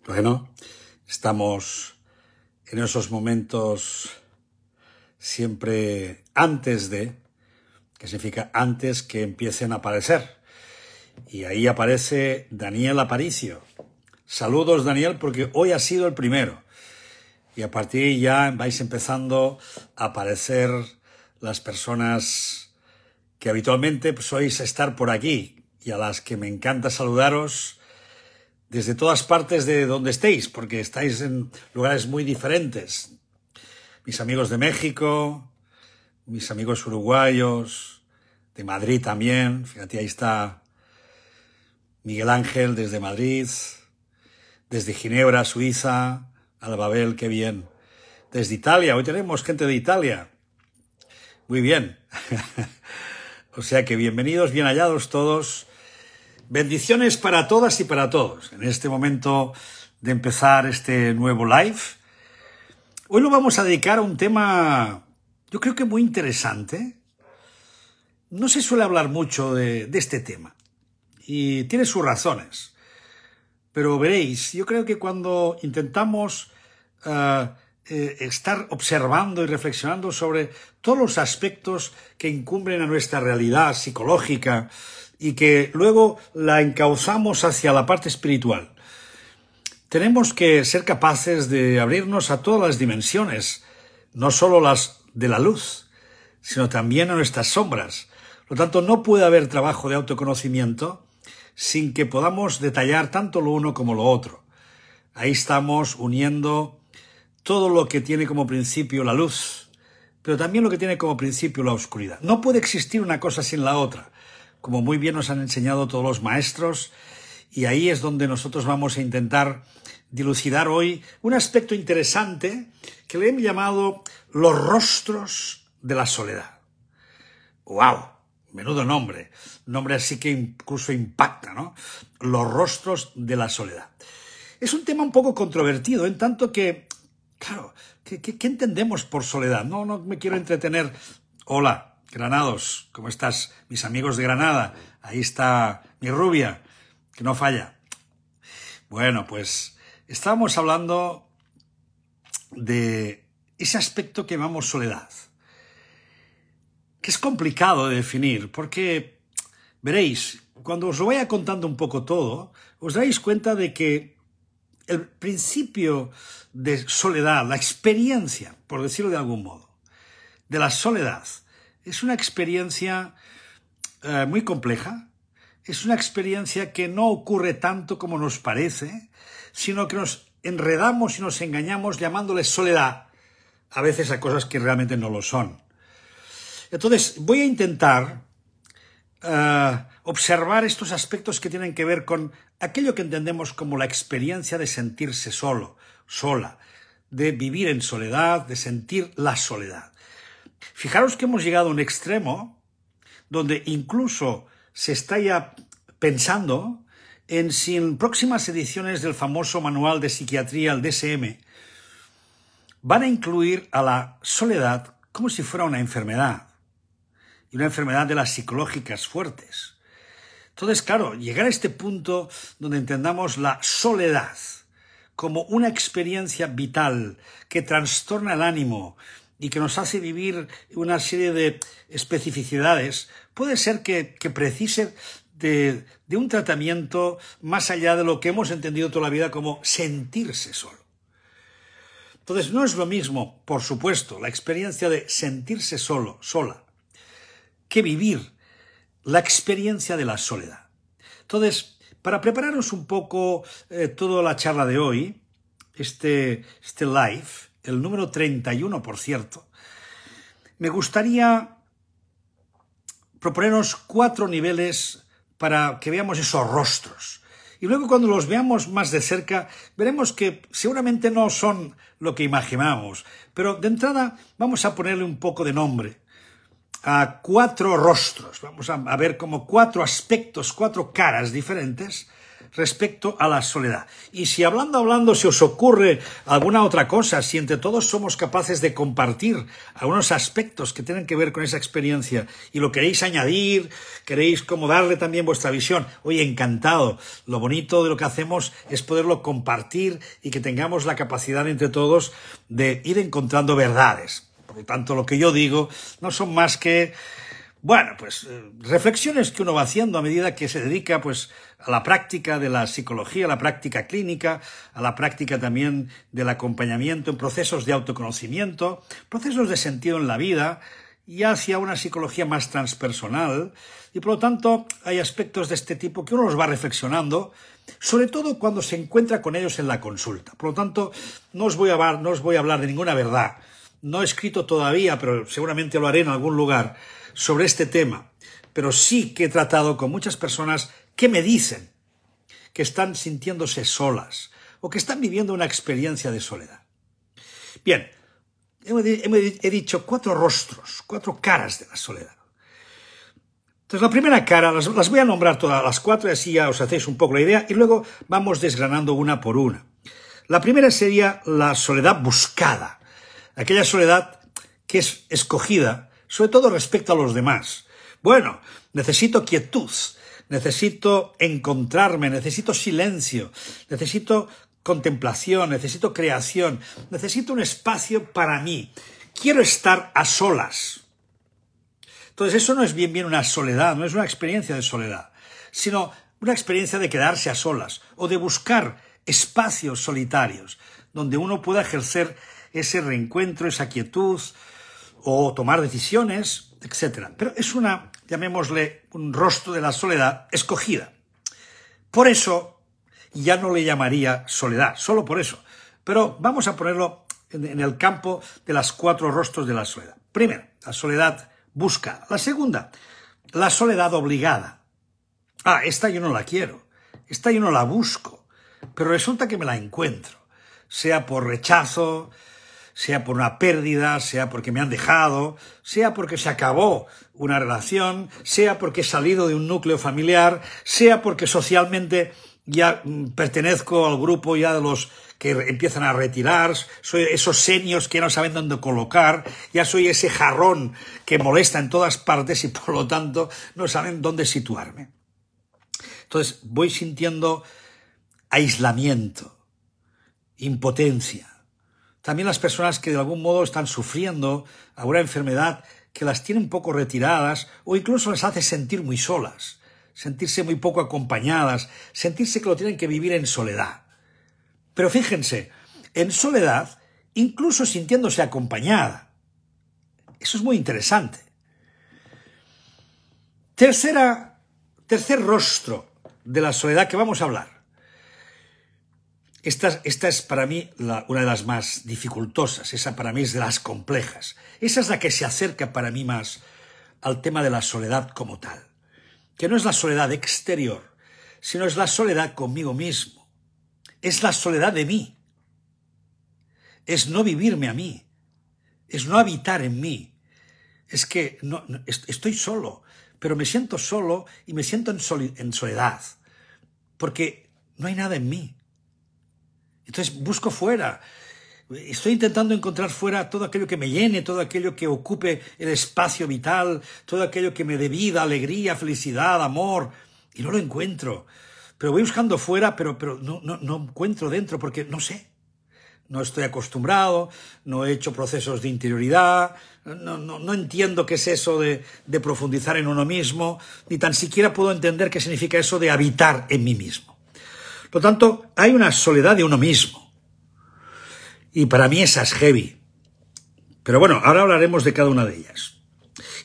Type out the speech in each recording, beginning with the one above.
Bueno, estamos en esos momentos siempre antes de, que significa antes que empiecen a aparecer. Y ahí aparece Daniel Aparicio. Saludos, Daniel, porque hoy ha sido el primero. Y a partir de ahí ya vais empezando a aparecer las personas que habitualmente sois estar por aquí y a las que me encanta saludaros desde todas partes de donde estéis, porque estáis en lugares muy diferentes. Mis amigos de México, mis amigos uruguayos, de Madrid también. Fíjate, ahí está Miguel Ángel desde Madrid, desde Ginebra, Suiza, Albabel, qué bien. Desde Italia, hoy tenemos gente de Italia. Muy bien. O sea que bienvenidos, bien hallados todos. Bendiciones para todas y para todos. En este momento de empezar este nuevo live, hoy lo vamos a dedicar a un tema, yo creo que muy interesante. No se suele hablar mucho de este tema y tiene sus razones. Pero veréis, yo creo que cuando intentamos estar observando y reflexionando sobre todos los aspectos que incumben a nuestra realidad psicológica y que luego la encauzamos hacia la parte espiritual, tenemos que ser capaces de abrirnos a todas las dimensiones, no solo las de la luz, sino también a nuestras sombras. Por lo tanto, no puede haber trabajo de autoconocimiento sin que podamos detallar tanto lo uno como lo otro. Ahí estamos uniendo todo lo que tiene como principio la luz, pero también lo que tiene como principio la oscuridad. No puede existir una cosa sin la otra, como muy bien nos han enseñado todos los maestros, y ahí es donde nosotros vamos a intentar dilucidar hoy un aspecto interesante que le he llamado los rostros de la soledad. ¡Wow! Menudo nombre. Nombre así que incluso impacta, ¿no? Los rostros de la soledad. Es un tema un poco controvertido, en tanto que, claro, ¿qué entendemos por soledad? No me quiero entretener. Hola, Granados, ¿cómo estás? Mis amigos de Granada. Ahí está mi rubia, que no falla. Bueno, pues estábamos hablando de ese aspecto que llamamos soledad, que es complicado de definir, porque, veréis, cuando os lo vaya contando un poco todo, os daréis cuenta de que el principio de soledad, la experiencia, por decirlo de algún modo, de la soledad, es una experiencia muy compleja, es una experiencia que no ocurre tanto como nos parece, sino que nos enredamos y nos engañamos llamándole soledad, a veces a cosas que realmente no lo son. Entonces, voy a intentar observar estos aspectos que tienen que ver con aquello que entendemos como la experiencia de sentirse solo, sola, de vivir en soledad, de sentir la soledad. Fijaros que hemos llegado a un extremo donde incluso se está ya pensando en si en próximas ediciones del famoso manual de psiquiatría, el DSM, van a incluir a la soledad como si fuera una enfermedad. Y una enfermedad de las psicológicas fuertes. Entonces, claro, llegar a este punto donde entendamos la soledad como una experiencia vital que trastorna el ánimo y que nos hace vivir una serie de especificidades, puede ser que precise de un tratamiento más allá de lo que hemos entendido toda la vida como sentirse solo. Entonces, no es lo mismo, por supuesto, la experiencia de sentirse solo, sola, que vivir la experiencia de la soledad. Entonces, para prepararos un poco toda la charla de hoy, este live, el número 31, por cierto, me gustaría proponeros 4 niveles para que veamos esos rostros. Y luego cuando los veamos más de cerca, veremos que seguramente no son lo que imaginamos, pero de entrada vamos a ponerle un poco de nombre a 4 rostros. Vamos a ver como 4 aspectos, 4 caras diferentes respecto a la soledad. Y si hablando se os ocurre alguna otra cosa, si entre todos somos capaces de compartir algunos aspectos que tienen que ver con esa experiencia y lo queréis añadir, queréis como darle también vuestra visión, oye, encantado. Lo bonito de lo que hacemos es poderlo compartir y que tengamos la capacidad entre todos de ir encontrando verdades. Por lo tanto, lo que yo digo no son más que bueno, pues reflexiones que uno va haciendo a medida que se dedica pues a la práctica de la psicología, a la práctica clínica, a la práctica también del acompañamiento en procesos de autoconocimiento, procesos de sentido en la vida y hacia una psicología más transpersonal. Y por lo tanto hay aspectos de este tipo que uno los va reflexionando, sobre todo cuando se encuentra con ellos en la consulta. Por lo tanto, no os voy a hablar de ninguna verdad. No he escrito todavía, pero seguramente lo haré en algún lugar, sobre este tema, pero sí que he tratado con muchas personas que me dicen que están sintiéndose solas o que están viviendo una experiencia de soledad. Bien, he dicho 4 rostros, 4 caras de la soledad. Entonces, la primera cara, las voy a nombrar todas las 4 y así ya os hacéis un poco la idea y luego vamos desgranando una por una. La primera sería la soledad buscada, aquella soledad que es escogida sobre todo respecto a los demás. Bueno, necesito quietud, necesito encontrarme, necesito silencio, necesito contemplación, necesito creación, necesito un espacio para mí. Quiero estar a solas. Entonces eso no es bien una soledad, no es una experiencia de soledad, sino una experiencia de quedarse a solas o de buscar espacios solitarios donde uno pueda ejercer ese reencuentro, esa quietud, o tomar decisiones, etc. Pero es una, llamémosle, un rostro de la soledad escogida. Por eso ya no le llamaría soledad, solo por eso. Pero vamos a ponerlo en el campo de las 4 rostros de la soledad. Primero, la soledad buscada. La segunda, la soledad obligada. Ah, esta yo no la quiero, esta yo no la busco, pero resulta que me la encuentro, sea por rechazo, sea por una pérdida, sea porque me han dejado, sea porque se acabó una relación, sea porque he salido de un núcleo familiar, sea porque socialmente ya pertenezco al grupo ya de los que empiezan a retirar, soy esos seniors que no saben dónde colocar, ya soy ese jarrón que molesta en todas partes y por lo tanto no saben dónde situarme. Entonces voy sintiendo aislamiento, impotencia. También las personas que de algún modo están sufriendo alguna enfermedad que las tiene un poco retiradas o incluso les hace sentir muy solas, sentirse muy poco acompañadas, sentirse que lo tienen que vivir en soledad. Pero fíjense, en soledad, incluso sintiéndose acompañada. Eso es muy interesante. Tercer rostro de la soledad que vamos a hablar. Esta es para mí una de las más dificultosas, esa para mí es de las complejas. Esa es la que se acerca para mí más al tema de la soledad como tal. Que no es la soledad exterior, sino es la soledad conmigo mismo. Es la soledad de mí. Es no vivirme a mí. Es no habitar en mí. Es que estoy solo, pero me siento solo y me siento en soledad. Porque no hay nada en mí. Entonces busco fuera, estoy intentando encontrar fuera todo aquello que me llene, todo aquello que ocupe el espacio vital, todo aquello que me dé vida, alegría, felicidad, amor, y no lo encuentro. Pero voy buscando fuera, pero no encuentro dentro porque no sé. No estoy acostumbrado, no he hecho procesos de interioridad, no entiendo qué es eso de profundizar en uno mismo, ni tan siquiera puedo entender qué significa eso de habitar en mí mismo. Por lo tanto, hay una soledad de uno mismo. Y para mí esa es heavy. Pero bueno, ahora hablaremos de cada una de ellas.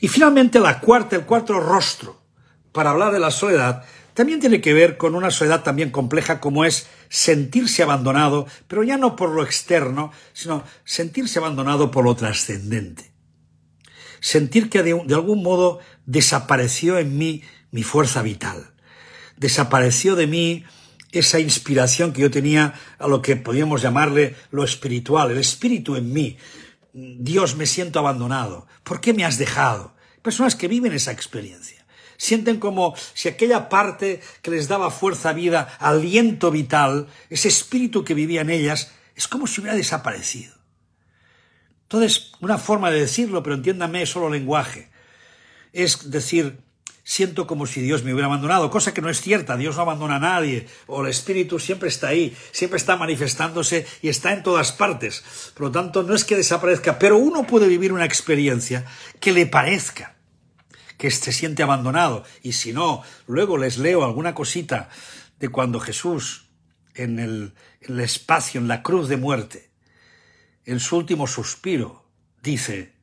Y finalmente el cuarto rostro para hablar de la soledad también tiene que ver con una soledad también compleja como es sentirse abandonado, pero ya no por lo externo, sino sentirse abandonado por lo trascendente. Sentir que de algún modo desapareció en mí mi fuerza vital. Desapareció de mí esa inspiración que yo tenía a lo que podríamos llamarle lo espiritual, el espíritu en mí. Dios, me siento abandonado. ¿Por qué me has dejado? Personas que viven esa experiencia. Sienten como si aquella parte que les daba fuerza, vida, aliento vital, ese espíritu que vivía en ellas, es como si hubiera desaparecido. Entonces, una forma de decirlo, pero entiéndame, es solo lenguaje, es decir, siento como si Dios me hubiera abandonado, cosa que no es cierta. Dios no abandona a nadie, o el Espíritu siempre está ahí, siempre está manifestándose y está en todas partes. Por lo tanto, no es que desaparezca, pero uno puede vivir una experiencia que le parezca que se siente abandonado. Y si no, luego les leo alguna cosita de cuando Jesús, en el espacio, en la cruz de muerte, en su último suspiro, dice: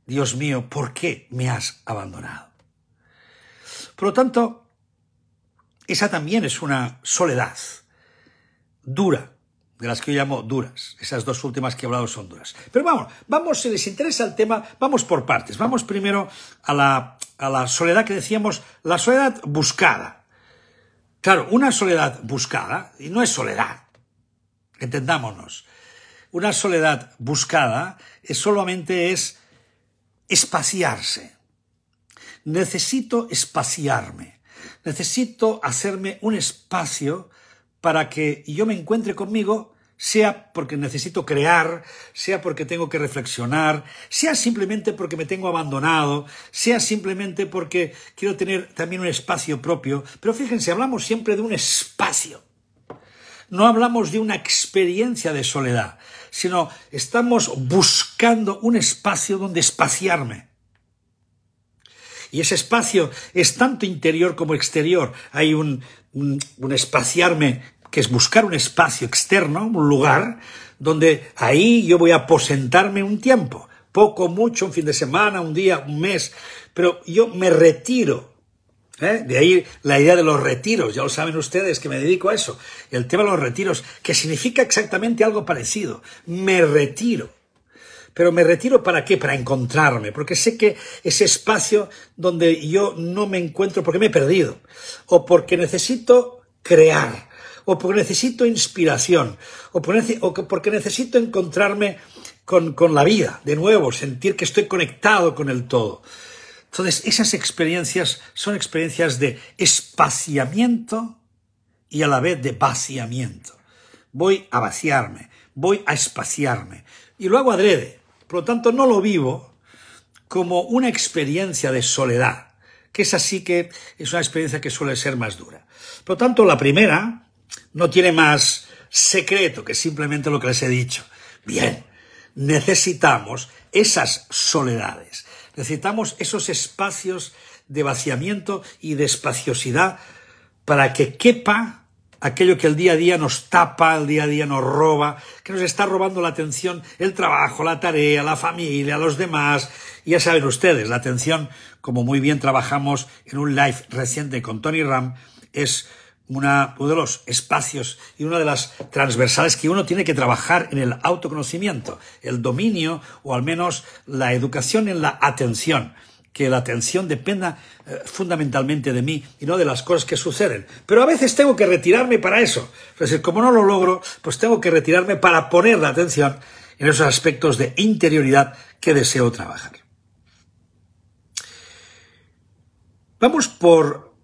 Dios mío, ¿por qué me has abandonado? Por lo tanto, esa también es una soledad dura, de las que yo llamo duras. Esas dos últimas que he hablado son duras. Pero vamos, si les interesa el tema, vamos por partes. Vamos primero a la soledad que decíamos, la soledad buscada. Claro, una soledad buscada, y no es soledad, entendámonos. Una soledad buscada solamente es espaciarse. Necesito espaciarme, necesito hacerme un espacio para que yo me encuentre conmigo, sea porque necesito crear, sea porque tengo que reflexionar, sea simplemente porque me tengo abandonado, sea simplemente porque quiero tener también un espacio propio. Pero fíjense, hablamos siempre de un espacio. No hablamos de una experiencia de soledad, sino estamos buscando un espacio donde espaciarme. Y ese espacio es tanto interior como exterior. Hay un espaciarme, que es buscar un espacio externo, un lugar, donde ahí yo voy a aposentarme un tiempo. Poco, mucho, un fin de semana, un día, un mes. Pero yo me retiro. De ahí la idea de los retiros. Ya lo saben ustedes que me dedico a eso. El tema de los retiros, que significa exactamente algo parecido. Me retiro. Pero me retiro ¿para qué? Para encontrarme, porque sé que ese espacio donde yo no me encuentro porque me he perdido, o porque necesito crear, o porque necesito inspiración, o porque necesito encontrarme con la vida, de nuevo, sentir que estoy conectado con el todo. Entonces, esas experiencias son experiencias de espaciamiento y a la vez de vaciamiento. Voy a vaciarme, voy a espaciarme, y lo hago adrede. Por lo tanto, no lo vivo como una experiencia de soledad, que es así que es una experiencia que suele ser más dura. Por lo tanto, la primera no tiene más secreto que simplemente lo que les he dicho. Bien, necesitamos esas soledades, necesitamos esos espacios de vaciamiento y de espaciosidad para que quepa aquello que el día a día nos tapa, el día a día nos roba, que nos está robando la atención, el trabajo, la tarea, la familia, los demás. Y ya saben ustedes, la atención, como muy bien trabajamos en un live reciente con Tony Ram, es uno de los espacios y una de las transversales que uno tiene que trabajar en el autoconocimiento, el dominio o al menos la educación en la atención. Que la atención dependa fundamentalmente de mí y no de las cosas que suceden. Pero a veces tengo que retirarme para eso. Es decir, como no lo logro, pues tengo que retirarme para poner la atención en esos aspectos de interioridad que deseo trabajar. Vamos por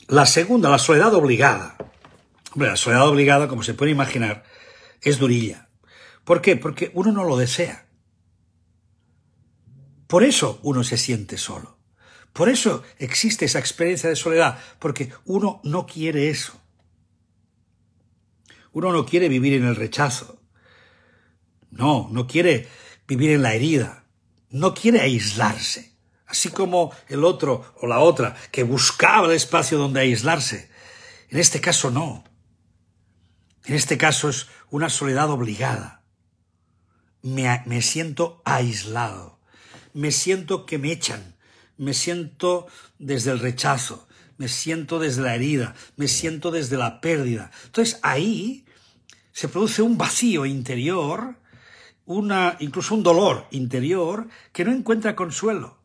la segunda, la soledad obligada. Hombre, la soledad obligada, como se puede imaginar, es durilla. ¿Por qué? Porque uno no lo desea. Por eso uno se siente solo. Por eso existe esa experiencia de soledad, porque uno no quiere eso. Uno no quiere vivir en el rechazo. No quiere vivir en la herida. No quiere aislarse. Así como el otro o la otra que buscaba el espacio donde aislarse. En este caso no. En este caso es una soledad obligada. Me siento aislado. Me siento que me echan, me siento desde el rechazo, me siento desde la herida, me siento desde la pérdida. Entonces ahí se produce un vacío interior, incluso un dolor interior que no encuentra consuelo.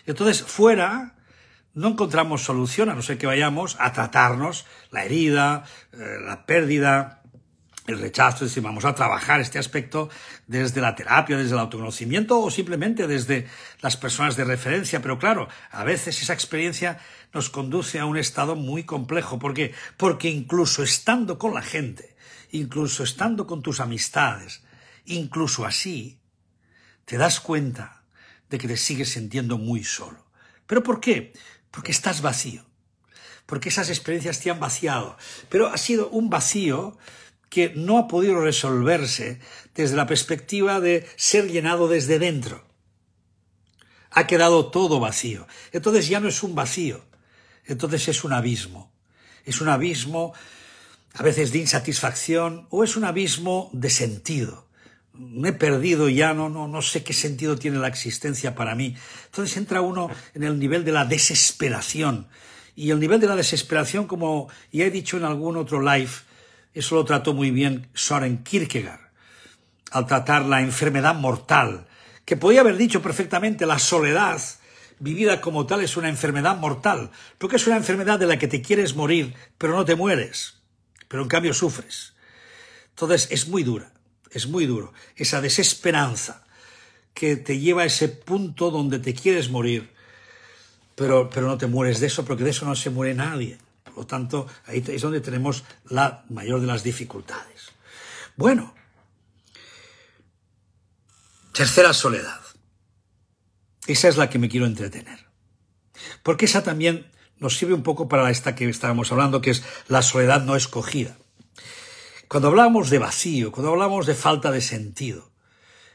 Entonces fuera no encontramos solución, a no ser que vayamos a tratarnos la herida, la pérdida, el rechazo, es decir, vamos a trabajar este aspecto desde la terapia, desde el autoconocimiento o simplemente desde las personas de referencia. Pero claro, a veces esa experiencia nos conduce a un estado muy complejo. ¿Por qué? Porque incluso estando con la gente, incluso estando con tus amistades, incluso así, te das cuenta de que te sigues sintiendo muy solo. ¿Pero por qué? Porque estás vacío. Porque esas experiencias te han vaciado. Pero ha sido un vacío que no ha podido resolverse desde la perspectiva de ser llenado desde dentro. Ha quedado todo vacío. Entonces ya no es un vacío, entonces es un abismo. Es un abismo a veces de insatisfacción o es un abismo de sentido. Me he perdido ya, no sé qué sentido tiene la existencia para mí. Entonces entra uno en el nivel de la desesperación. Y el nivel de la desesperación, como ya he dicho en algún otro live, eso lo trató muy bien Søren Kierkegaard, al tratar la enfermedad mortal, que podía haber dicho perfectamente la soledad vivida como tal es una enfermedad mortal, porque es una enfermedad de la que te quieres morir, pero no te mueres, pero en cambio sufres. Entonces es muy dura, es muy duro, esa desesperanza que te lleva a ese punto donde te quieres morir, pero no te mueres de eso, porque de eso no se muere nadie. Por lo tanto, ahí es donde tenemos la mayor de las dificultades. Bueno, tercera soledad. Esa es la que me quiero entretener. Porque esa también nos sirve un poco para esta que estábamos hablando, que es la soledad no escogida. Cuando hablamos de vacío, cuando hablamos de falta de sentido,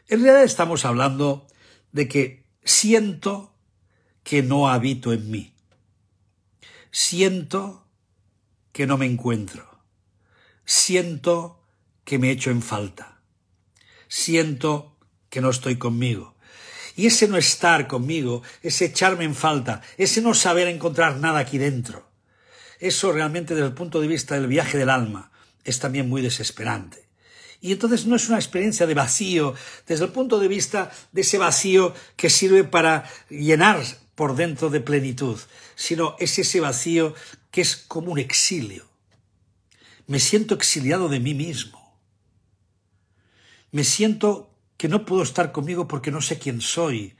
en realidad estamos hablando de que siento que no habito en mí. Siento que no me encuentro. Siento que me echo en falta. Siento que no estoy conmigo. Y ese no estar conmigo, ese echarme en falta, ese no saber encontrar nada aquí dentro, eso realmente desde el punto de vista del viaje del alma es también muy desesperante. Y entonces no es una experiencia de vacío, desde el punto de vista de ese vacío que sirve para llenar por dentro de plenitud, sino es ese vacío que es como un exilio. Me siento exiliado de mí mismo. Me siento que no puedo estar conmigo porque no sé quién soy,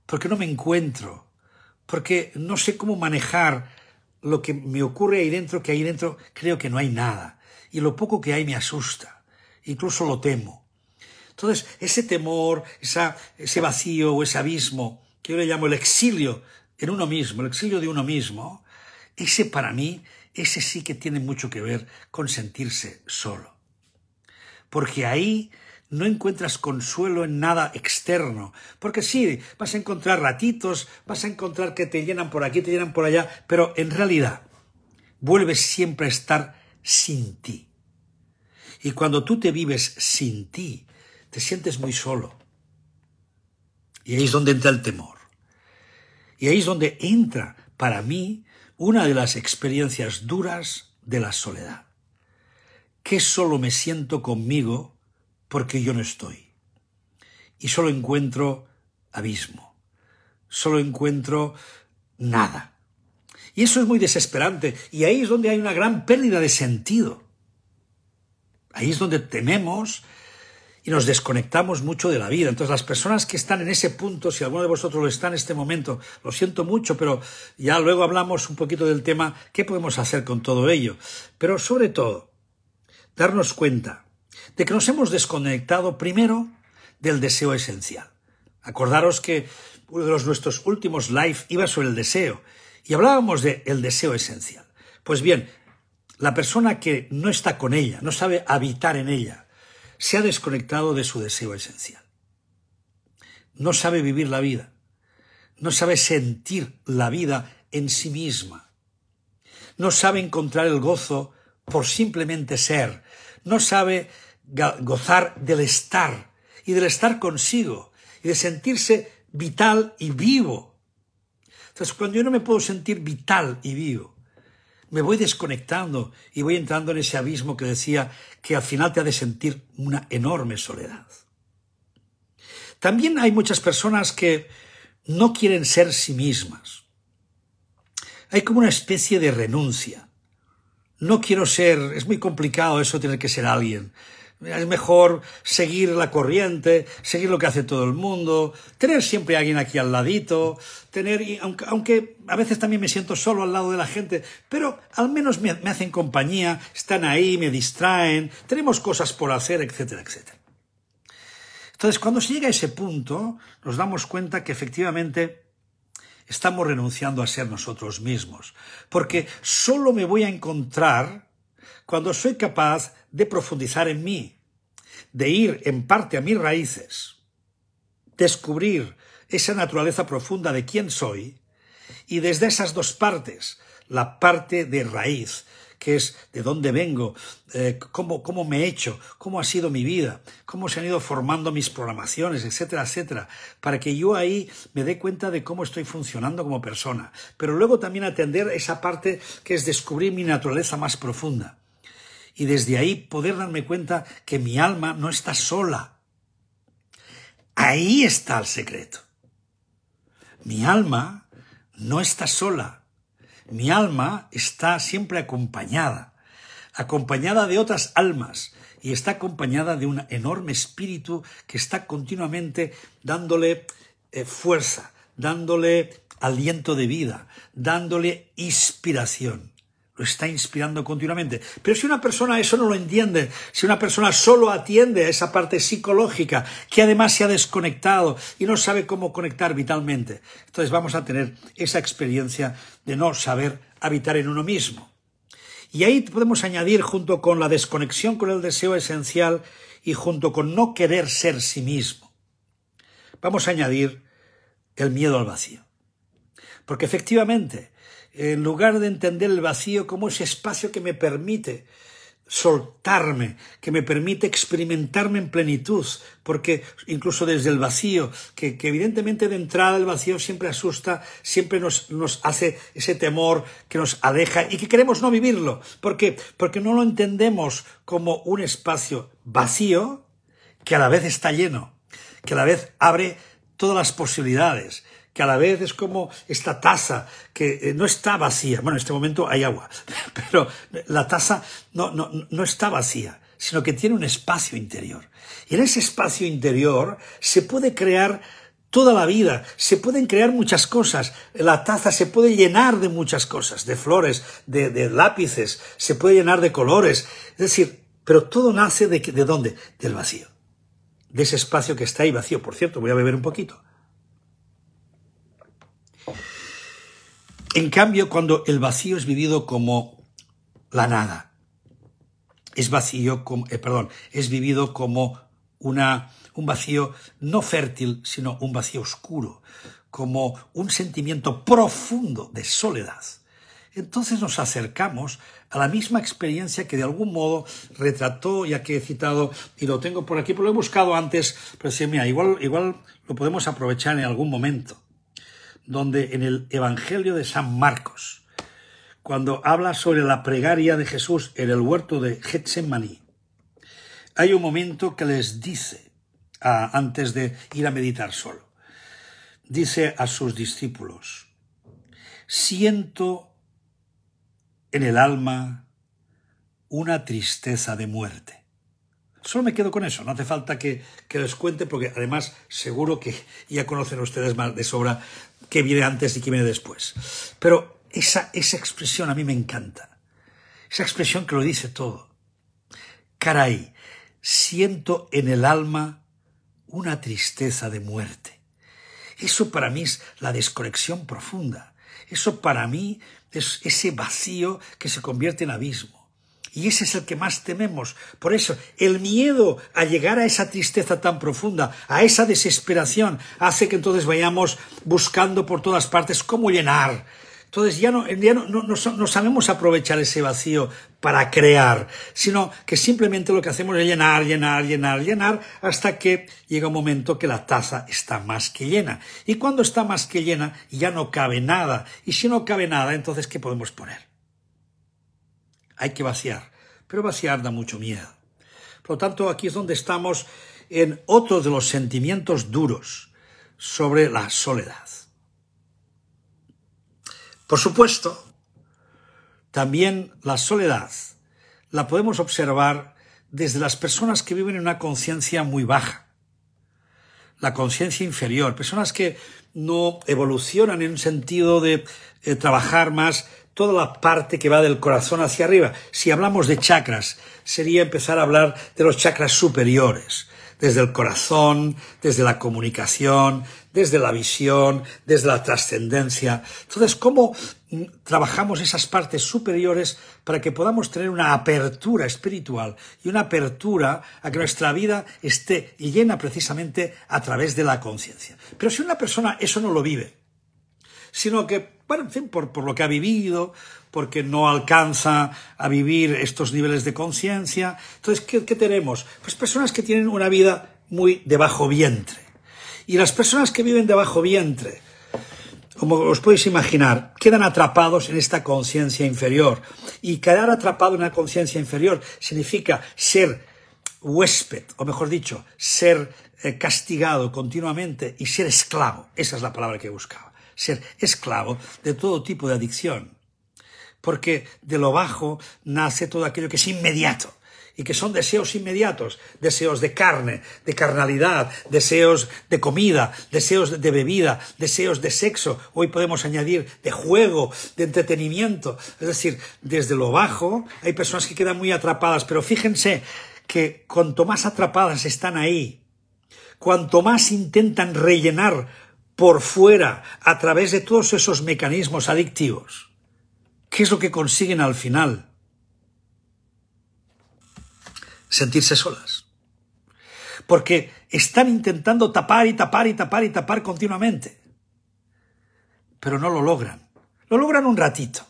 porque no me encuentro, porque no sé cómo manejar lo que me ocurre ahí dentro, que ahí dentro creo que no hay nada. Y lo poco que hay me asusta, incluso lo temo. Entonces, ese temor, ese vacío o ese abismo, que yo le llamo el exilio en uno mismo, el exilio de uno mismo, ese para mí, ese sí que tiene mucho que ver con sentirse solo. Porque ahí no encuentras consuelo en nada externo. Porque sí, vas a encontrar ratitos, vas a encontrar que te llenan por aquí, te llenan por allá, pero en realidad vuelves siempre a estar sin ti. Y cuando tú te vives sin ti, te sientes muy solo. Y ahí es donde entra el temor. Y ahí es donde entra, para mí, una de las experiencias duras de la soledad. Que solo me siento conmigo porque yo no estoy. Y solo encuentro abismo. Solo encuentro nada. Y eso es muy desesperante. Y ahí es donde hay una gran pérdida de sentido. Ahí es donde tememos y nos desconectamos mucho de la vida. Entonces las personas que están en ese punto, si alguno de vosotros lo está en este momento, lo siento mucho, pero ya luego hablamos un poquito del tema, ¿qué podemos hacer con todo ello? Pero sobre todo, darnos cuenta de que nos hemos desconectado primero del deseo esencial. Acordaros que uno de nuestros últimos live iba sobre el deseo y hablábamos del deseo esencial. Pues bien, la persona que no está con ella, no sabe habitar en ella, se ha desconectado de su deseo esencial. No sabe vivir la vida, no sabe sentir la vida en sí misma, no sabe encontrar el gozo por simplemente ser, no sabe gozar del estar y del estar consigo y de sentirse vital y vivo. Entonces, cuando yo no me puedo sentir vital y vivo, me voy desconectando y voy entrando en ese abismo que decía que al final te ha de sentir una enorme soledad. También hay muchas personas que no quieren ser sí mismas. Hay como una especie de renuncia. no quiero ser, es muy complicado eso, tener que ser alguien. Es mejor seguir la corriente, seguir lo que hace todo el mundo, tener siempre a alguien aquí al ladito, aunque a veces también me siento solo al lado de la gente, pero al menos me hacen compañía, están ahí, me distraen, tenemos cosas por hacer, etcétera, etcétera. Entonces, cuando se llega a ese punto, nos damos cuenta que efectivamente estamos renunciando a ser nosotros mismos, porque solo me voy a encontrar cuando soy capaz de profundizar en mí, de ir en parte a mis raíces, descubrir esa naturaleza profunda de quién soy, y desde esas dos partes, la parte de raíz, que es de dónde vengo, cómo me he hecho, cómo ha sido mi vida, cómo se han ido formando mis programaciones, etcétera, etcétera, para que yo ahí me dé cuenta de cómo estoy funcionando como persona. Pero luego también atender esa parte que es descubrir mi naturaleza más profunda. Y desde ahí poder darme cuenta que mi alma no está sola. Ahí está el secreto. Mi alma no está sola. Mi alma está siempre acompañada de otras almas, y está acompañada de un enorme espíritu que está continuamente dándole fuerza, dándole aliento de vida, dándole inspiración. Lo está inspirando continuamente. Pero si una persona eso no lo entiende, si una persona solo atiende a esa parte psicológica, que además se ha desconectado y no sabe cómo conectar vitalmente, entonces vamos a tener esa experiencia de no saber habitar en uno mismo. Y ahí podemos añadir, junto con la desconexión con el deseo esencial y junto con no querer ser sí mismo, vamos a añadir el miedo al vacío. Porque efectivamente, en lugar de entender el vacío como ese espacio que me permite soltarme, que me permite experimentarme en plenitud, porque incluso desde el vacío, que evidentemente de entrada el vacío siempre asusta, siempre nos hace ese temor que nos aleja y que queremos no vivirlo. ¿Por qué? Porque no lo entendemos como un espacio vacío que a la vez está lleno, que a la vez abre todas las posibilidades, que a la vez es como esta taza que no está vacía. Bueno, en este momento hay agua, pero la taza no está vacía, sino que tiene un espacio interior. Y en ese espacio interior se puede crear toda la vida, se pueden crear muchas cosas. La taza se puede llenar de muchas cosas, de flores, de lápices, se puede llenar de colores. Es decir, pero todo nace ¿de dónde? Del vacío. De ese espacio que está ahí vacío. Por cierto, voy a beber un poquito. En cambio, cuando el vacío es vivido como la nada, es vivido como un vacío no fértil, sino un vacío oscuro, como un sentimiento profundo de soledad. Entonces nos acercamos a la misma experiencia que de algún modo retrató, ya que he citado, y lo tengo por aquí, pero lo he buscado antes, pero decía, mira, igual lo podemos aprovechar en algún momento, donde en el Evangelio de San Marcos, cuando habla sobre la plegaria de Jesús en el huerto de Getsemaní, hay un momento que les dice, antes de ir a meditar solo, dice a sus discípulos, siento en el alma una tristeza de muerte. Solo me quedo con eso, no hace falta que les cuente, porque además seguro que ya conocen ustedes más de sobra qué viene antes y qué viene después. Pero esa expresión a mí me encanta, esa expresión que lo dice todo. Caray, siento en el alma una tristeza de muerte. Eso para mí es la desconexión profunda. Eso para mí es ese vacío que se convierte en abismo. Y ese es el que más tememos. Por eso, el miedo a llegar a esa tristeza tan profunda, a esa desesperación, hace que entonces vayamos buscando por todas partes cómo llenar. Entonces ya no sabemos aprovechar ese vacío para crear, sino que simplemente lo que hacemos es llenar, hasta que llega un momento que la taza está más que llena. Y cuando está más que llena, ya no cabe nada. Y si no cabe nada, entonces ¿qué podemos poner? Hay que vaciar, pero vaciar da mucho miedo. Por lo tanto, aquí es donde estamos en otro de los sentimientos duros sobre la soledad. Por supuesto, también la soledad la podemos observar desde las personas que viven en una conciencia muy baja, la conciencia inferior, personas que no evolucionan en un sentido de trabajar más toda la parte que va del corazón hacia arriba. Si hablamos de chakras, sería empezar a hablar de los chakras superiores, desde el corazón, desde la comunicación, desde la visión, desde la trascendencia. Entonces, ¿cómo trabajamos esas partes superiores para que podamos tener una apertura espiritual y una apertura a que nuestra vida esté llena precisamente a través de la conciencia? Pero si una persona eso no lo vive, sino que, bueno, en fin, por lo que ha vivido, porque no alcanza a vivir estos niveles de conciencia, entonces, ¿qué tenemos? Pues personas que tienen una vida muy de bajo vientre. Y las personas que viven de bajo vientre, como os podéis imaginar, quedan atrapados en esta conciencia inferior. Y quedar atrapado en una conciencia inferior significa ser huésped, o mejor dicho, ser castigado continuamente y ser esclavo. Esa es la palabra que buscaba. Ser esclavo de todo tipo de adicción. Porque de lo bajo nace todo aquello que es inmediato. Y que son deseos inmediatos, deseos de carne, de carnalidad, deseos de comida, deseos de bebida, deseos de sexo, hoy podemos añadir de juego, de entretenimiento. Es decir, desde lo bajo hay personas que quedan muy atrapadas, pero fíjense que cuanto más atrapadas están ahí, cuanto más intentan rellenar por fuera a través de todos esos mecanismos adictivos, ¿qué es lo que consiguen al final? Sentirse solas. Porque están intentando tapar y tapar y tapar y tapar continuamente. Pero no lo logran. Lo logran un ratito.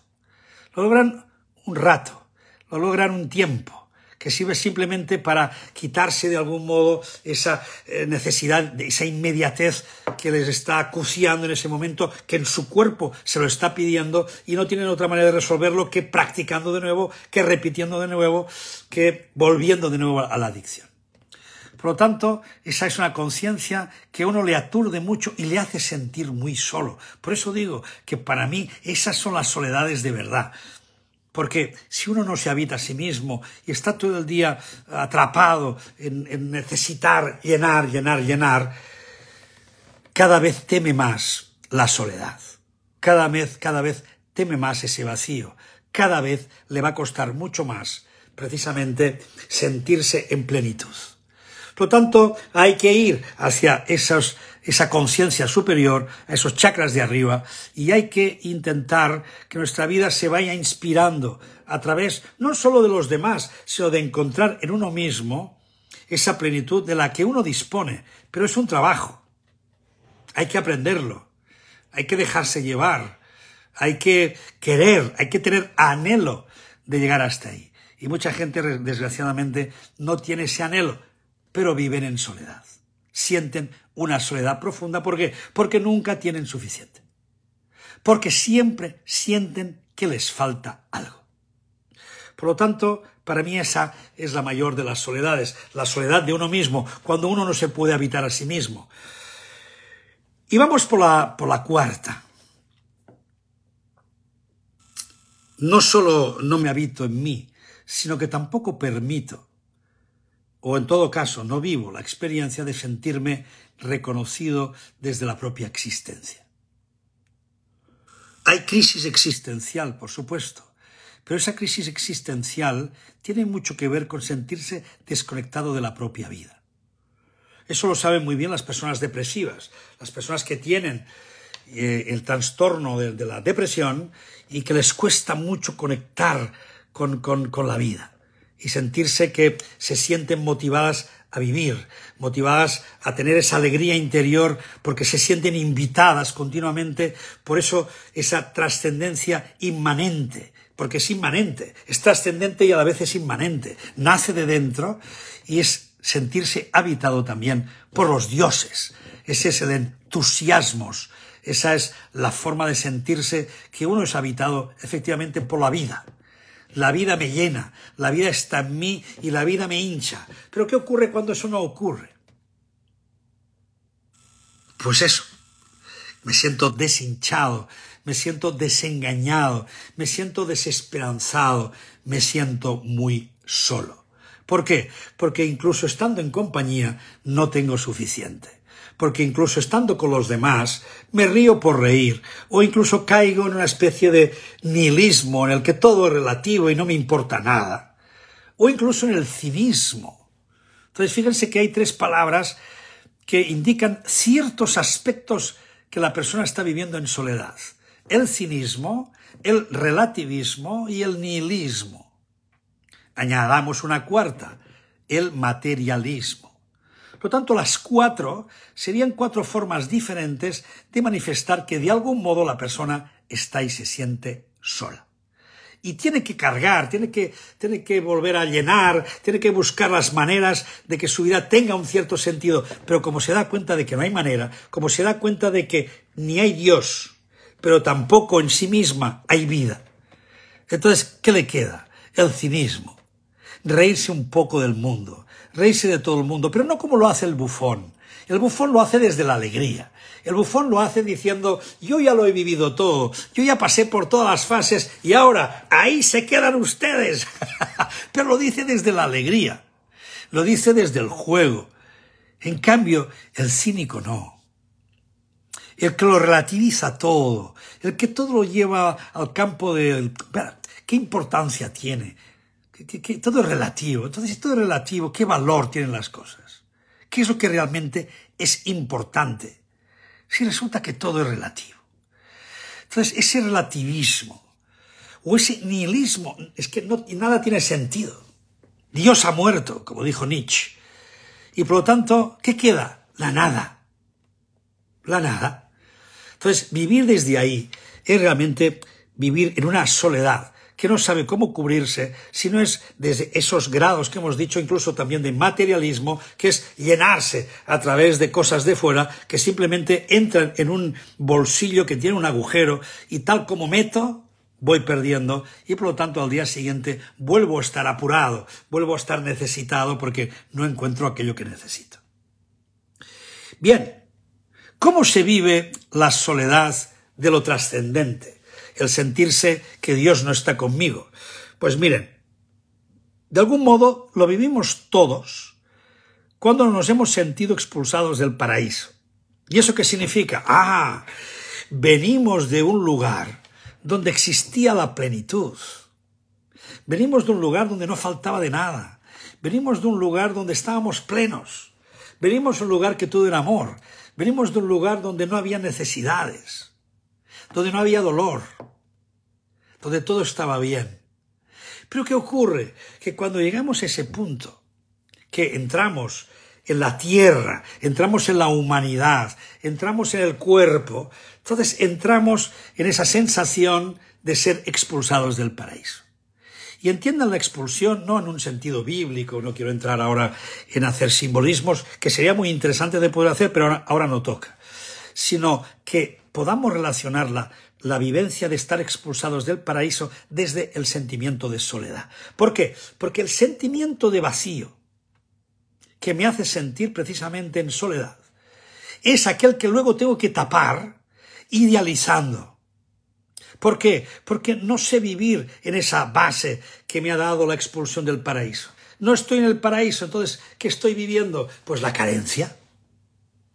Lo logran un rato. Lo logran un tiempo. Que sirve simplemente para quitarse de algún modo esa necesidad, esa inmediatez que les está acuciando en ese momento, que en su cuerpo se lo está pidiendo y no tienen otra manera de resolverlo que practicando de nuevo, que repitiendo de nuevo, que volviendo de nuevo a la adicción. Por lo tanto, esa es una conciencia que a uno le aturde mucho y le hace sentir muy solo. Por eso digo que para mí esas son las soledades de verdad. Porque si uno no se habita a sí mismo y está todo el día atrapado en necesitar llenar, cada vez teme más la soledad. Cada vez teme más ese vacío. Cada vez le va a costar mucho más, precisamente, sentirse en plenitud. Por lo tanto, hay que ir hacia esa conciencia superior, a esos chakras de arriba, y hay que intentar que nuestra vida se vaya inspirando a través no solo de los demás, sino de encontrar en uno mismo esa plenitud de la que uno dispone. Pero es un trabajo. Hay que aprenderlo. Hay que dejarse llevar. Hay que querer, hay que tener anhelo de llegar hasta ahí. Y mucha gente, desgraciadamente, no tiene ese anhelo, pero viven en soledad. Sienten una soledad profunda. ¿Por qué? Porque nunca tienen suficiente. Porque siempre sienten que les falta algo. Por lo tanto, para mí esa es la mayor de las soledades. La soledad de uno mismo, cuando uno no se puede habitar a sí mismo. Y vamos por la cuarta. No solo no me habito en mí, sino que tampoco permito, o en todo caso no vivo la experiencia de sentirme reconocido desde la propia existencia. Hay crisis existencial, por supuesto, pero esa crisis existencial tiene mucho que ver con sentirse desconectado de la propia vida. Eso lo saben muy bien las personas depresivas, las personas que tienen el trastorno de la depresión y que les cuesta mucho conectar con la vida y sentirse que se sienten motivadas a vivir, motivadas a tener esa alegría interior porque se sienten invitadas continuamente, por eso esa trascendencia inmanente, porque es inmanente, es trascendente y a la vez es inmanente, nace de dentro y es sentirse habitado también por los dioses, es ese de entusiasmos, esa es la forma de sentirse que uno es habitado efectivamente por la vida. La vida me llena, la vida está en mí y la vida me hincha. ¿Pero qué ocurre cuando eso no ocurre? Pues eso, Me siento deshinchado, me siento desengañado, me siento desesperanzado, me siento muy solo. ¿Por qué? Porque incluso estando en compañía no tengo suficiente. Porque incluso estando con los demás me río por reír, o incluso caigo en una especie de nihilismo en el que todo es relativo y no me importa nada. O incluso en el cinismo. Entonces fíjense que hay tres palabras que indican ciertos aspectos que la persona está viviendo en soledad. El cinismo, el relativismo y el nihilismo. Añadamos una cuarta, el materialismo. Por lo tanto, las cuatro serían cuatro formas diferentes de manifestar que de algún modo la persona está y se siente sola. Y tiene que cargar, tiene que volver a llenar, tiene que buscar las maneras de que su vida tenga un cierto sentido. Pero como se da cuenta de que no hay manera, como se da cuenta de que ni hay Dios, pero tampoco en sí misma hay vida. Entonces, ¿qué le queda? El cinismo. Reírse un poco del mundo, reírse de todo el mundo, pero no como lo hace el bufón. El bufón lo hace desde la alegría. El bufón lo hace diciendo, yo ya lo he vivido todo, yo ya pasé por todas las fases y ahora ahí se quedan ustedes. Pero lo dice desde la alegría, lo dice desde el juego. En cambio, el cínico no. El que lo relativiza todo, el que todo lo lleva al campo de... ¿Qué importancia tiene? Que todo es relativo. Entonces, si todo es relativo, ¿qué valor tienen las cosas? ¿Qué es lo que realmente es importante? Si resulta que todo es relativo. Entonces, ese relativismo o ese nihilismo es que nada tiene sentido. Dios ha muerto, como dijo Nietzsche. Y por lo tanto, ¿qué queda? La nada. La nada. Entonces, vivir desde ahí es realmente vivir en una soledad que no sabe cómo cubrirse, si no es desde esos grados que hemos dicho, incluso también de materialismo, que es llenarse a través de cosas de fuera que simplemente entran en un bolsillo que tiene un agujero y tal como meto, voy perdiendo y por lo tanto al día siguiente vuelvo a estar apurado, vuelvo a estar necesitado porque no encuentro aquello que necesito. Bien, ¿cómo se vive la soledad de lo trascendente? El sentirse que Dios no está conmigo. Pues miren, de algún modo lo vivimos todos cuando nos hemos sentido expulsados del paraíso. ¿Y eso qué significa? Venimos de un lugar donde existía la plenitud. Venimos de un lugar donde no faltaba de nada. Venimos de un lugar donde estábamos plenos. Venimos de un lugar que todo era amor. Venimos de un lugar donde no había necesidades, donde no había dolor, donde todo estaba bien. Pero ¿qué ocurre? Que cuando llegamos a ese punto, que entramos en la tierra, entramos en la humanidad, entramos en el cuerpo, entonces entramos en esa sensación de ser expulsados del paraíso. Y entiendan la expulsión no en un sentido bíblico, no quiero entrar ahora en hacer simbolismos, que sería muy interesante de poder hacer, pero ahora no toca, sino que podamos relacionar la vivencia de estar expulsados del paraíso desde el sentimiento de soledad. ¿Por qué? Porque el sentimiento de vacío que me hace sentir precisamente en soledad es aquel que luego tengo que tapar idealizando. ¿Por qué? Porque no sé vivir en esa base que me ha dado la expulsión del paraíso. No estoy en el paraíso, entonces, ¿qué estoy viviendo? Pues la carencia.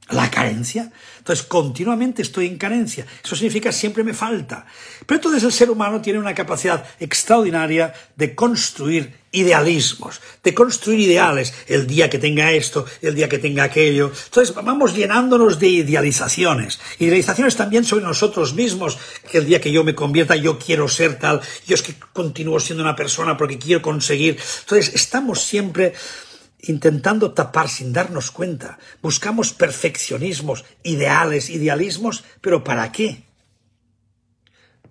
La carencia. Entonces, continuamente estoy en carencia. Eso significa siempre me falta. Pero entonces el ser humano tiene una capacidad extraordinaria de construir idealismos, de construir ideales. El día que tenga esto, el día que tenga aquello. Entonces, vamos llenándonos de idealizaciones. Idealizaciones también sobre nosotros mismos. Que el día que yo me convierta, yo quiero ser tal. Yo es que continúo siendo una persona porque quiero conseguir. Entonces, estamos siempre intentando tapar sin darnos cuenta. Buscamos perfeccionismos, ideales, idealismos, ¿pero para qué?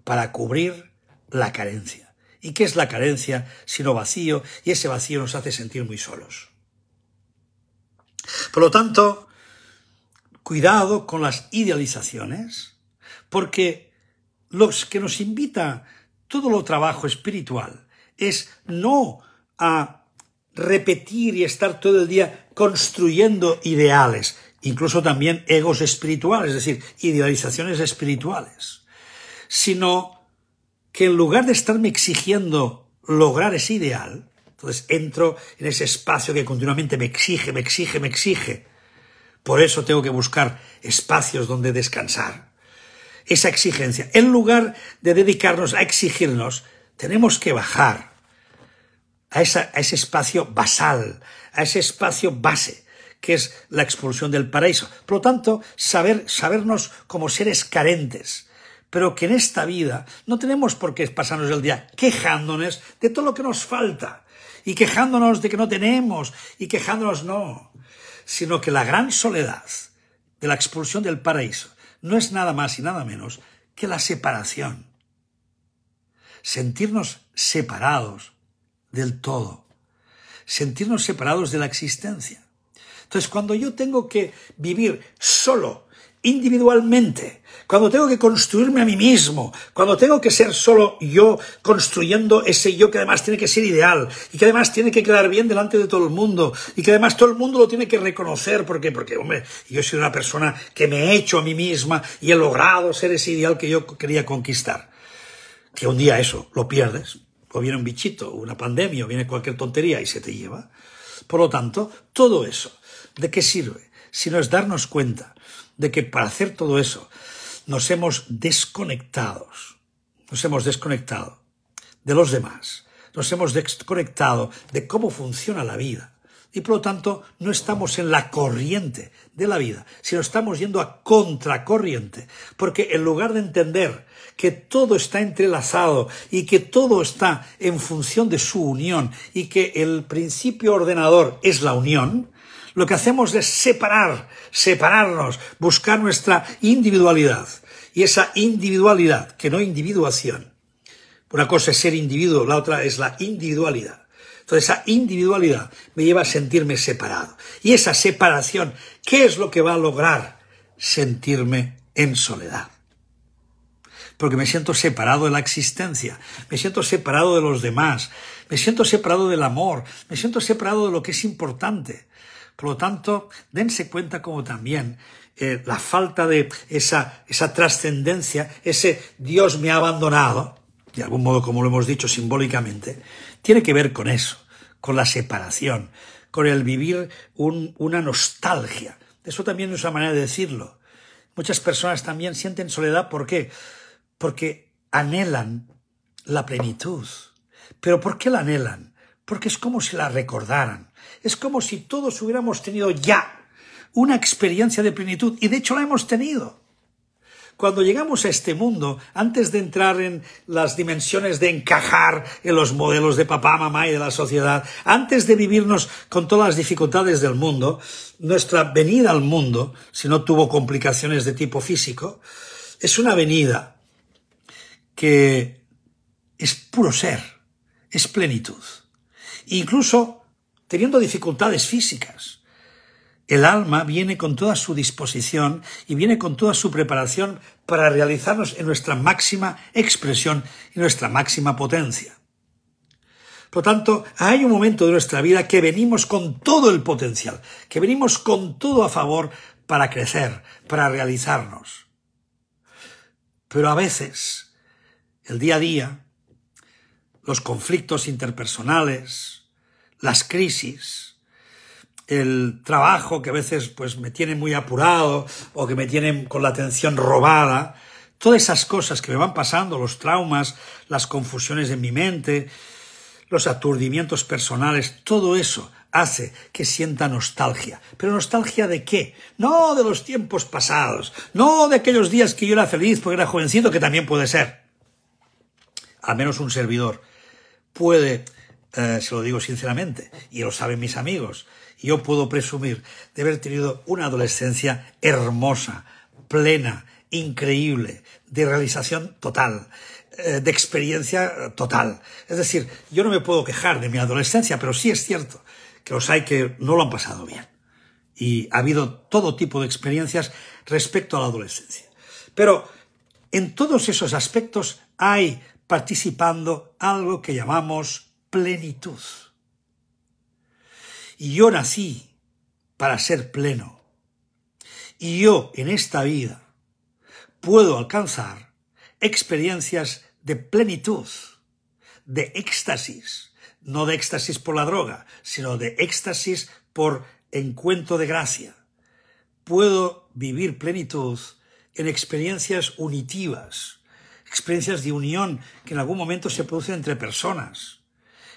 Para cubrir la carencia. ¿Y qué es la carencia sino vacío? Y ese vacío nos hace sentir muy solos. Por lo tanto, cuidado con las idealizaciones, porque los que nos invita todo lo trabajo espiritual es no a repetir y estar todo el día construyendo ideales. incluso también egos espirituales, es decir, idealizaciones espirituales, sino que en lugar de estarme exigiendo lograr ese ideal, entonces entro en ese espacio que continuamente me exige, me exige, me exige. Por eso tengo que buscar espacios donde descansar. Esa exigencia, en lugar de dedicarnos a exigirnos, tenemos que bajar a ese espacio basal, a ese espacio base, que es la expulsión del paraíso. Por lo tanto, sabernos como seres carentes, pero que en esta vida no tenemos por qué pasarnos el día quejándonos de todo lo que nos falta, y quejándonos de que no tenemos, y quejándonos no, sino que la gran soledad de la expulsión del paraíso no es nada más y nada menos que la separación. Sentirnos separados del todo, sentirnos separados de la existencia. Entonces, cuando yo tengo que vivir solo, individualmente, cuando tengo que construirme a mí mismo, cuando tengo que ser solo yo construyendo ese yo que además tiene que ser ideal y que además tiene que quedar bien delante de todo el mundo y que además todo el mundo lo tiene que reconocer porque hombre, yo soy una persona que me he hecho a mí misma y he logrado ser ese ideal que yo quería conquistar. Que un día eso lo pierdes, o viene un bichito, una pandemia, o viene cualquier tontería y se te lleva. Por lo tanto, todo eso, ¿de qué sirve? Si no es darnos cuenta de que para hacer todo eso nos hemos desconectado de los demás, nos hemos desconectado de cómo funciona la vida y por lo tanto no estamos en la corriente de la vida, sino estamos yendo a contracorriente, porque en lugar de entender que todo está entrelazado y que todo está en función de su unión y que el principio ordenador es la unión, lo que hacemos es separarnos, buscar nuestra individualidad. Y esa individualidad, que no individuación. Una cosa es ser individuo, la otra es la individualidad. Entonces esa individualidad me lleva a sentirme separado. Y esa separación, ¿qué es lo que va a lograr? Sentirme en soledad. Porque me siento separado de la existencia, me siento separado de los demás, me siento separado del amor, me siento separado de lo que es importante. Por lo tanto, dense cuenta como también la falta de esa trascendencia, ese Dios me ha abandonado, de algún modo como lo hemos dicho simbólicamente, tiene que ver con eso, con la separación, con el vivir una nostalgia. Eso también es una manera de decirlo. Muchas personas también sienten soledad, ¿por qué? Porque anhelan la plenitud. ¿Pero por qué la anhelan? Porque es como si la recordaran. Es como si todos hubiéramos tenido ya una experiencia de plenitud, y de hecho la hemos tenido. Cuando llegamos a este mundo, antes de entrar en las dimensiones de encajar en los modelos de papá, mamá y de la sociedad, antes de vivirnos con todas las dificultades del mundo, nuestra venida al mundo, si no tuvo complicaciones de tipo físico, es una venida que es puro ser, es plenitud. Incluso teniendo dificultades físicas, el alma viene con toda su disposición y viene con toda su preparación para realizarnos en nuestra máxima expresión y nuestra máxima potencia. Por lo tanto, hay un momento de nuestra vida que venimos con todo el potencial, que venimos con todo a favor para crecer, para realizarnos. Pero a veces, el día a día, los conflictos interpersonales, las crisis, el trabajo que a veces pues me tiene muy apurado o que me tienen con la atención robada, todas esas cosas que me van pasando, los traumas, las confusiones en mi mente, los aturdimientos personales, todo eso hace que sienta nostalgia. ¿Pero nostalgia de qué? No de los tiempos pasados, no de aquellos días que yo era feliz porque era jovencito, que también puede ser. Al menos un servidor puede, se lo digo sinceramente, y lo saben mis amigos, y yo puedo presumir de haber tenido una adolescencia hermosa, plena, increíble, de realización total, de experiencia total. Es decir, yo no me puedo quejar de mi adolescencia, pero sí es cierto que los hay que no lo han pasado bien. Y ha habido todo tipo de experiencias respecto a la adolescencia. Pero en todos esos aspectos hay participando algo que llamamos plenitud. Y yo nací para ser pleno. Y yo en esta vida puedo alcanzar experiencias de plenitud, de éxtasis, no de éxtasis por la droga, sino de éxtasis por encuentro de gracia. Puedo vivir plenitud en experiencias unitivas, experiencias de unión que en algún momento se producen entre personas,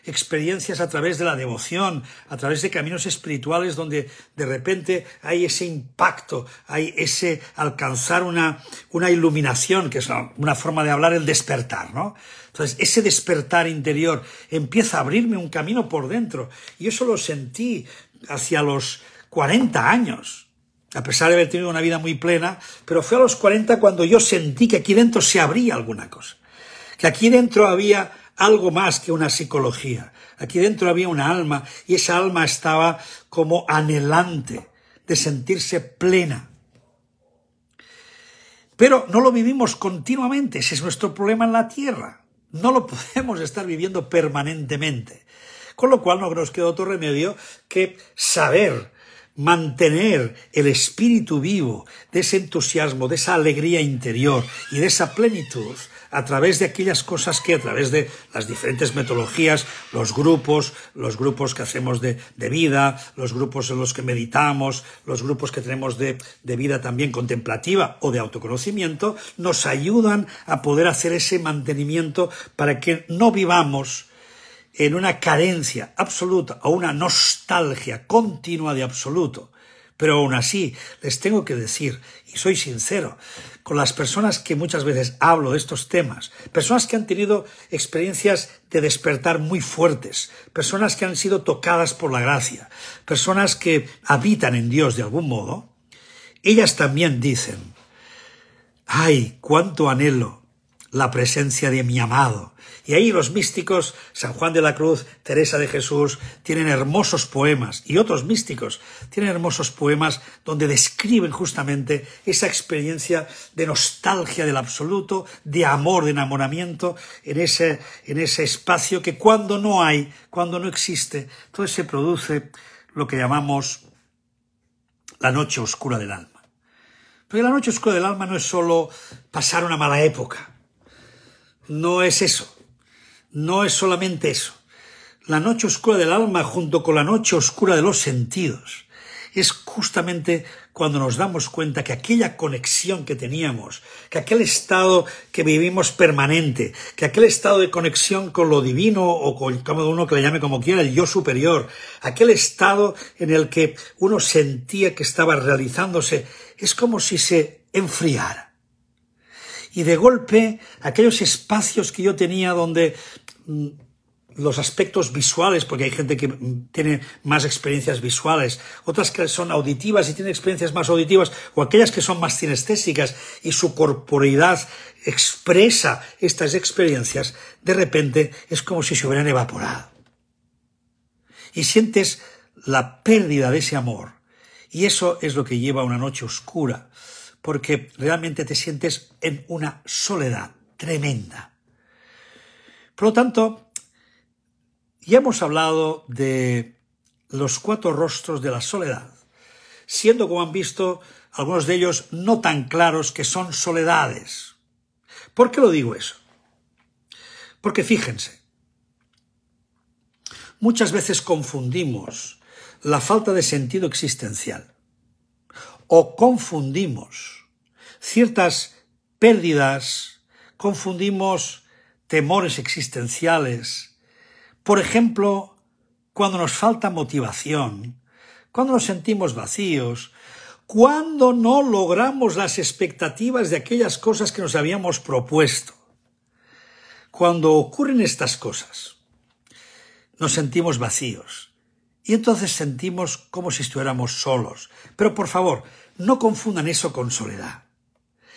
experiencias a través de la devoción, a través de caminos espirituales donde de repente hay ese impacto, hay ese alcanzar una iluminación, que es una forma de hablar, el despertar, ¿no? Entonces, ese despertar interior empieza a abrirme un camino por dentro. Y eso lo sentí hacia los 40 años, a pesar de haber tenido una vida muy plena, pero fue a los 40 cuando yo sentí que aquí dentro se abría alguna cosa, que aquí dentro había algo más que una psicología. Aquí dentro había una alma y esa alma estaba como anhelante de sentirse plena. Pero no lo vivimos continuamente, ese es nuestro problema en la tierra. No lo podemos estar viviendo permanentemente. Con lo cual no nos queda otro remedio que saber mantener el espíritu vivo de ese entusiasmo, de esa alegría interior y de esa plenitud a través de aquellas cosas que a través de las diferentes metodologías, los grupos que hacemos de vida, los grupos en los que meditamos, los grupos que tenemos de vida también contemplativa o de autoconocimiento, nos ayudan a poder hacer ese mantenimiento para que no vivamos en una carencia absoluta o una nostalgia continua de absoluto. Pero aún así, les tengo que decir, y soy sincero, con las personas que muchas veces hablo de estos temas, personas que han tenido experiencias de despertar muy fuertes, personas que han sido tocadas por la gracia, personas que habitan en Dios de algún modo, ellas también dicen, ¡ay, cuánto anhelo la presencia de mi amado! Y ahí los místicos, San Juan de la Cruz, Teresa de Jesús, tienen hermosos poemas, y otros místicos tienen hermosos poemas donde describen justamente esa experiencia de nostalgia del absoluto, de amor, de enamoramiento, en ese espacio que cuando no hay, cuando no existe, entonces se produce lo que llamamos la noche oscura del alma. Porque la noche oscura del alma no es solo pasar una mala época, no es eso. No es solamente eso. La noche oscura del alma junto con la noche oscura de los sentidos es justamente cuando nos damos cuenta que aquella conexión que teníamos, que aquel estado que vivimos permanente, que aquel estado de conexión con lo divino o con cada uno que le llame como quiera, el yo superior, aquel estado en el que uno sentía que estaba realizándose, es como si se enfriara. Y de golpe, aquellos espacios que yo tenía donde los aspectos visuales, porque hay gente que tiene más experiencias visuales, otras que son auditivas y tienen experiencias más auditivas, o aquellas que son más cinestésicas y su corporeidad expresa estas experiencias, de repente es como si se hubieran evaporado. Y sientes la pérdida de ese amor. Y eso es lo que lleva a una noche oscura, porque realmente te sientes en una soledad tremenda. Por lo tanto, ya hemos hablado de los 4 rostros de la soledad, siendo, como han visto, algunos de ellos no tan claros que son soledades. ¿Por qué lo digo eso? Porque fíjense, muchas veces confundimos la falta de sentido existencial o confundimos ciertas pérdidas, confundimos temores existenciales. Por ejemplo, cuando nos falta motivación, cuando nos sentimos vacíos, cuando no logramos las expectativas de aquellas cosas que nos habíamos propuesto. Cuando ocurren estas cosas, nos sentimos vacíos y entonces sentimos como si estuviéramos solos. Pero por favor, no confundan eso con soledad.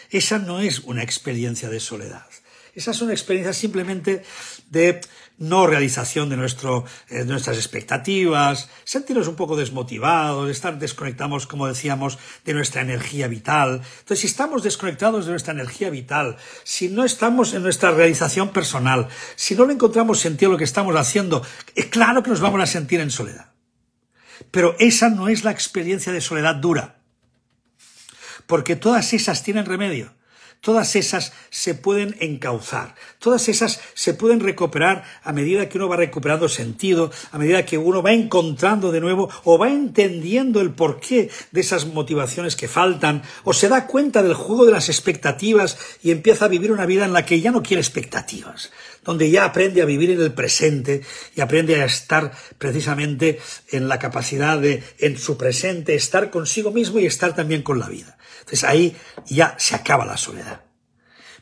Esa no es una experiencia de soledad. Esa es una experiencia simplemente de no realización de nuestras expectativas, sentirnos un poco desmotivados, estar desconectados, como decíamos, de nuestra energía vital. Entonces, si estamos desconectados de nuestra energía vital, si no estamos en nuestra realización personal, si no le encontramos sentido a lo que estamos haciendo, es claro que nos vamos a sentir en soledad. Pero esa no es la experiencia de soledad dura. porque todas esas tienen remedio. Todas esas se pueden encauzar, todas esas se pueden recuperar a medida que uno va recuperando sentido, a medida que uno va encontrando de nuevo o va entendiendo el porqué de esas motivaciones que faltan, o se da cuenta del juego de las expectativas y empieza a vivir una vida en la que ya no quiere expectativas, donde ya aprende a vivir en el presente y aprende a estar precisamente en la capacidad de, en su presente, estar consigo mismo y estar también con la vida. Entonces ahí ya se acaba la soledad.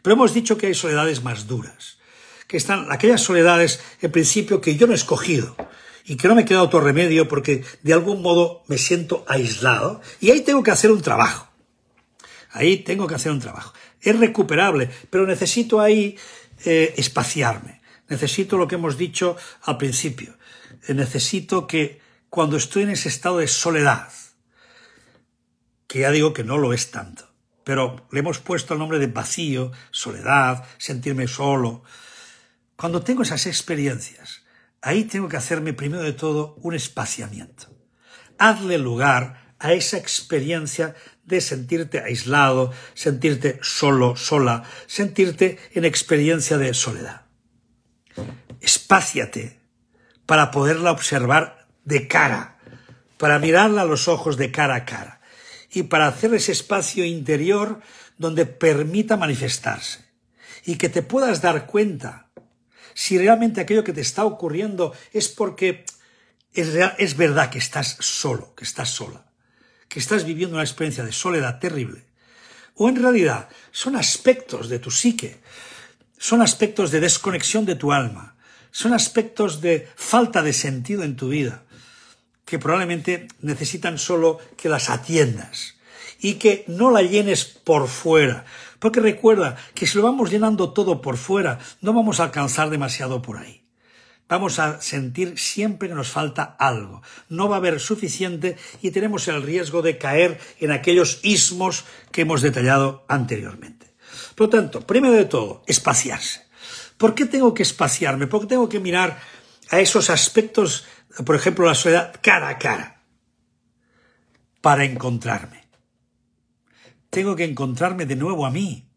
Pero hemos dicho que hay soledades más duras, que están aquellas soledades, en principio, que yo no he escogido y que no me he quedado otro remedio porque de algún modo me siento aislado y ahí tengo que hacer un trabajo. Ahí tengo que hacer un trabajo. Es recuperable, pero necesito ahí espaciarme. Necesito lo que hemos dicho al principio. Necesito que cuando estoy en ese estado de soledad, que ya digo que no lo es tanto, pero le hemos puesto el nombre de vacío, soledad, sentirme solo. Cuando tengo esas experiencias, ahí tengo que hacerme primero de todo un espaciamiento. Hazle lugar a esa experiencia de sentirte aislado, sentirte solo, sola, sentirte en experiencia de soledad. Espáciate para poderla observar de cara, para mirarla a los ojos de cara a cara y para hacer ese espacio interior donde permita manifestarse y que te puedas dar cuenta si realmente aquello que te está ocurriendo es porque es verdad que estás solo, que estás sola, que estás viviendo una experiencia de soledad terrible, o en realidad son aspectos de tu psique, son aspectos de desconexión de tu alma, son aspectos de falta de sentido en tu vida, que probablemente necesitan solo que las atiendas y que no la llenes por fuera. Porque recuerda que si lo vamos llenando todo por fuera, no vamos a alcanzar demasiado por ahí. Vamos a sentir siempre que nos falta algo. No va a haber suficiente y tenemos el riesgo de caer en aquellos ismos que hemos detallado anteriormente. Por lo tanto, primero de todo, espaciarse. ¿Por qué tengo que espaciarme? Porque tengo que mirar a esos aspectos, por ejemplo, la soledad cara a cara, para encontrarme. Tengo que encontrarme de nuevo a mí.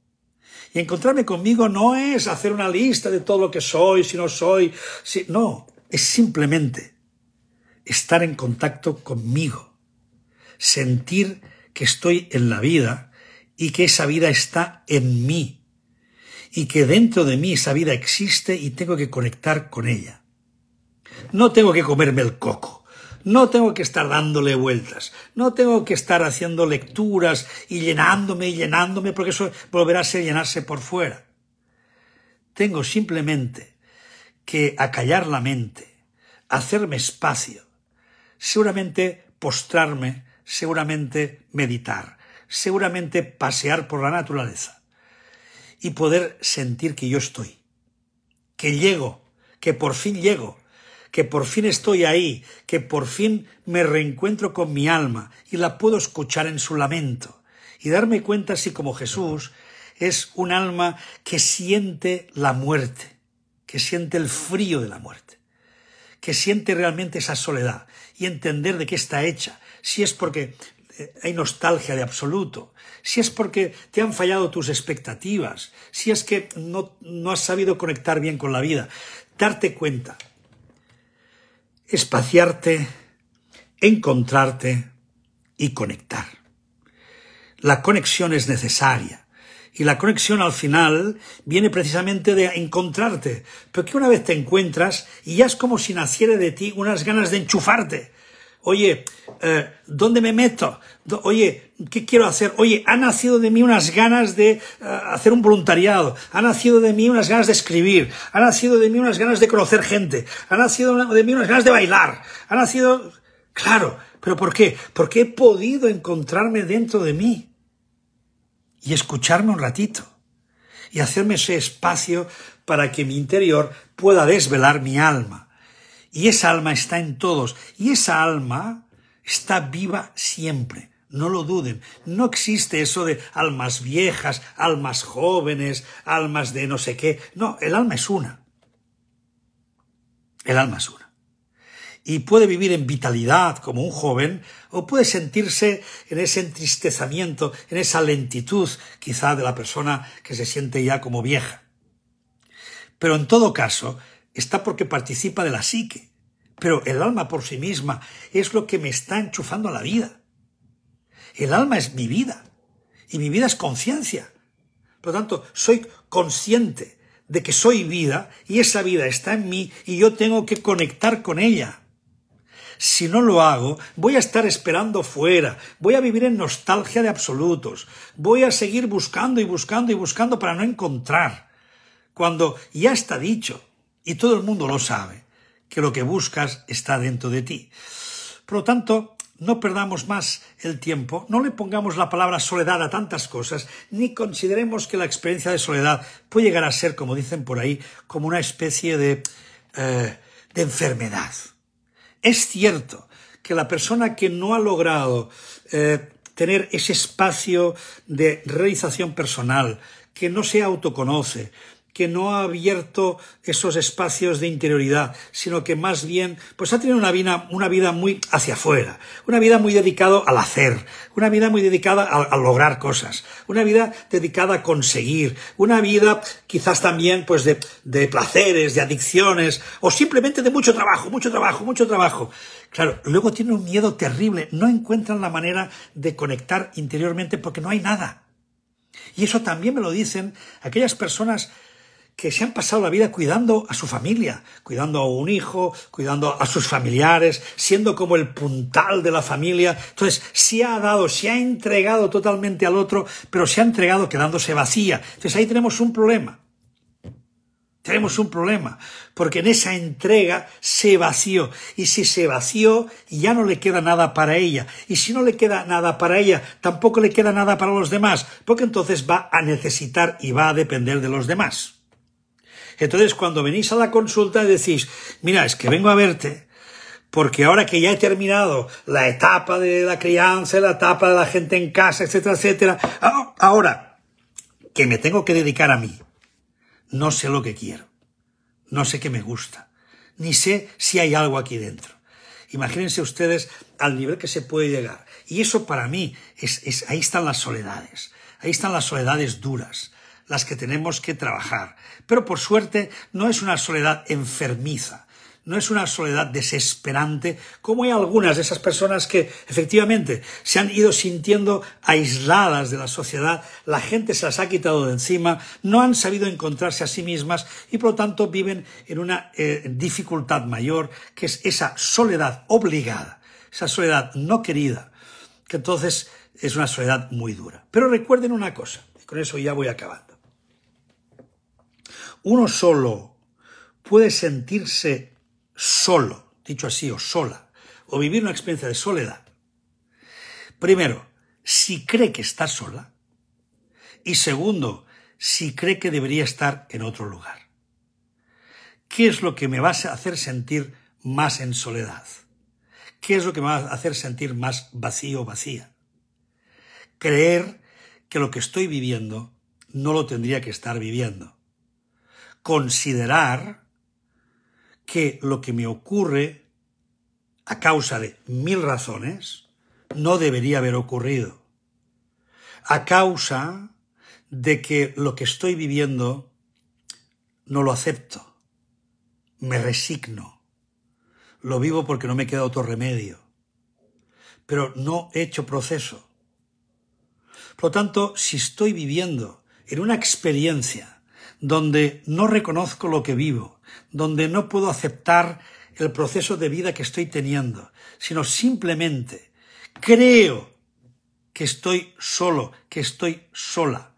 Y encontrarme conmigo no es hacer una lista de todo lo que soy, si no soy. No, es simplemente estar en contacto conmigo. Sentir que estoy en la vida y que esa vida está en mí. Y que dentro de mí esa vida existe y tengo que conectar con ella. No tengo que comerme el coco. No tengo que estar dándole vueltas, no tengo que estar haciendo lecturas y llenándome, porque eso volverá a ser llenarse por fuera. Tengo simplemente que acallar la mente, hacerme espacio, seguramente postrarme, seguramente meditar, seguramente pasear por la naturaleza y poder sentir que yo estoy, que llego, que por fin llego, que por fin estoy ahí, que por fin me reencuentro con mi alma y la puedo escuchar en su lamento y darme cuenta si como Jesús es un alma que siente la muerte, que siente el frío de la muerte, que siente realmente esa soledad y entender de qué está hecha, si es porque hay nostalgia de absoluto, si es porque te han fallado tus expectativas, si es que no has sabido conectar bien con la vida, darte cuenta. Espaciarte, encontrarte y conectar. La conexión es necesaria y la conexión al final viene precisamente de encontrarte, porque una vez te encuentras y ya es como si naciera de ti unas ganas de enchufarte. Oye, ¿dónde me meto? Oye, ¿qué quiero hacer? Oye, ha nacido de mí unas ganas de hacer un voluntariado, ha nacido de mí unas ganas de escribir, ha nacido de mí unas ganas de conocer gente, ha nacido de mí unas ganas de bailar, ha nacido... Claro, ¿pero por qué? Porque he podido encontrarme dentro de mí y escucharme un ratito y hacerme ese espacio para que mi interior pueda desvelar mi alma. Y esa alma está en todos. Y esa alma está viva siempre. No lo duden. No existe eso de almas viejas, almas jóvenes, almas de no sé qué. No, el alma es una. El alma es una. y puede vivir en vitalidad como un joven, o puede sentirse en ese entristecimiento, en esa lentitud quizá de la persona que se siente ya como vieja. Pero en todo caso, está porque participa de la psique. Pero el alma por sí misma es lo que me está enchufando a la vida. El alma es mi vida, y mi vida es conciencia. Por lo tanto, soy consciente de que soy vida, y esa vida está en mí, y yo tengo que conectar con ella. Si no lo hago, voy a estar esperando fuera, voy a vivir en nostalgia de absolutos, voy a seguir buscando y buscando y buscando para no encontrar. Cuando ya está dicho, y todo el mundo lo sabe, que lo que buscas está dentro de ti. Por lo tanto, no perdamos más el tiempo, no le pongamos la palabra soledad a tantas cosas, ni consideremos que la experiencia de soledad puede llegar a ser, como dicen por ahí, como una especie de enfermedad. Es cierto que la persona que no ha logrado tener ese espacio de realización personal, que no se autoconoce, que no ha abierto esos espacios de interioridad, sino que más bien pues ha tenido una vida muy hacia afuera, una vida muy dedicada al hacer, una vida muy dedicada a lograr cosas, una vida dedicada a conseguir, una vida quizás también pues de placeres, de adicciones, o simplemente de mucho trabajo, mucho trabajo, mucho trabajo. Claro, luego tiene un miedo terrible, no encuentran la manera de conectar interiormente porque no hay nada. Y eso también me lo dicen aquellas personas que se han pasado la vida cuidando a su familia, cuidando a un hijo, cuidando a sus familiares, siendo como el puntal de la familia. Entonces, se ha entregado totalmente al otro, pero se ha entregado quedándose vacía. Entonces, ahí tenemos un problema. Tenemos un problema, porque en esa entrega se vació. Y si se vació, ya no le queda nada para ella. Y si no le queda nada para ella, tampoco le queda nada para los demás, porque entonces va a necesitar y va a depender de los demás. Entonces, cuando venís a la consulta y decís, mira, es que vengo a verte porque ahora que ya he terminado la etapa de la crianza, la etapa de la gente en casa, etcétera, etcétera, ahora que me tengo que dedicar a mí, no sé lo que quiero, no sé qué me gusta, ni sé si hay algo aquí dentro. Imagínense ustedes al nivel que se puede llegar. Y eso para mí, ahí están las soledades duras, las que tenemos que trabajar. Pero por suerte no es una soledad enfermiza, no es una soledad desesperante, como hay algunas de esas personas que efectivamente se han ido sintiendo aisladas de la sociedad, la gente se las ha quitado de encima, no han sabido encontrarse a sí mismas y por lo tanto viven en una dificultad mayor, que es esa soledad obligada, esa soledad no querida, que entonces es una soledad muy dura. Pero recuerden una cosa, y con eso ya voy acabando. Uno solo puede sentirse solo, dicho así, o sola, o vivir una experiencia de soledad. Primero, si cree que está sola, y segundo, si cree que debería estar en otro lugar. ¿Qué es lo que me va a hacer sentir más en soledad? ¿Qué es lo que me va a hacer sentir más vacío o vacía? Creer que lo que estoy viviendo no lo tendría que estar viviendo. Considerar que lo que me ocurre a causa de 1000 razones no debería haber ocurrido. A causa de que lo que estoy viviendo no lo acepto, me resigno, lo vivo porque no me queda otro remedio, pero no he hecho proceso. Por lo tanto, si estoy viviendo en una experiencia donde no reconozco lo que vivo, donde no puedo aceptar el proceso de vida que estoy teniendo, sino simplemente creo que estoy solo, que estoy sola,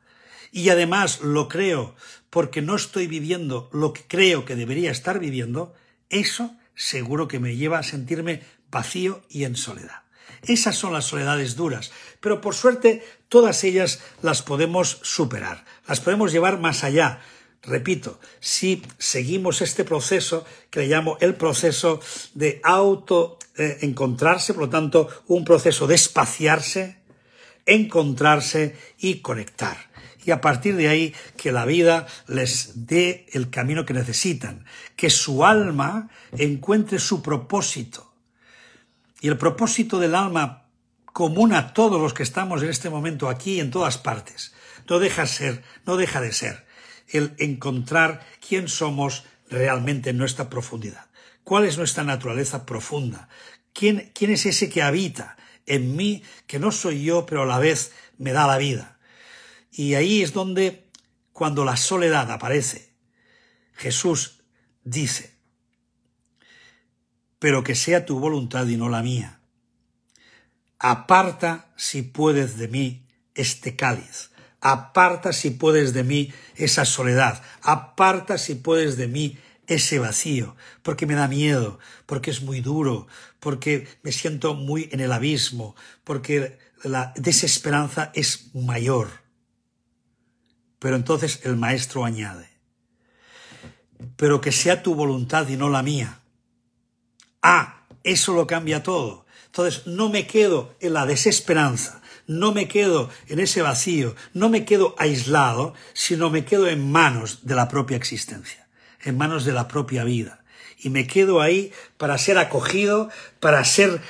y además lo creo porque no estoy viviendo lo que creo que debería estar viviendo, eso seguro que me lleva a sentirme vacío y en soledad. Esas son las soledades duras, pero por suerte todas ellas las podemos superar, las podemos llevar más allá. Repito, si seguimos este proceso que le llamo el proceso de encontrarse, por lo tanto, un proceso de espaciarse, encontrarse y conectar. Y a partir de ahí que la vida les dé el camino que necesitan, que su alma encuentre su propósito. Y el propósito del alma común a todos los que estamos en este momento aquí y en todas partes, no deja de ser el encontrar quién somos realmente en nuestra profundidad. ¿Cuál es nuestra naturaleza profunda? ¿Quién es ese que habita en mí, que no soy yo, pero a la vez me da la vida? Y ahí es donde, cuando la soledad aparece, Jesús dice: pero que sea tu voluntad y no la mía. Aparta, si puedes, de mí este cáliz. Aparta, si puedes, de mí esa soledad. Aparta, si puedes, de mí ese vacío, porque me da miedo, porque es muy duro, porque me siento muy en el abismo, porque la desesperanza es mayor. Pero entonces el maestro añade: pero que sea tu voluntad y no la mía. Eso lo cambia todo. Entonces no me quedo en la desesperanza, no me quedo en ese vacío, no me quedo aislado, sino me quedo en manos de la propia existencia, en manos de la propia vida. Y me quedo ahí para ser acogido, para ser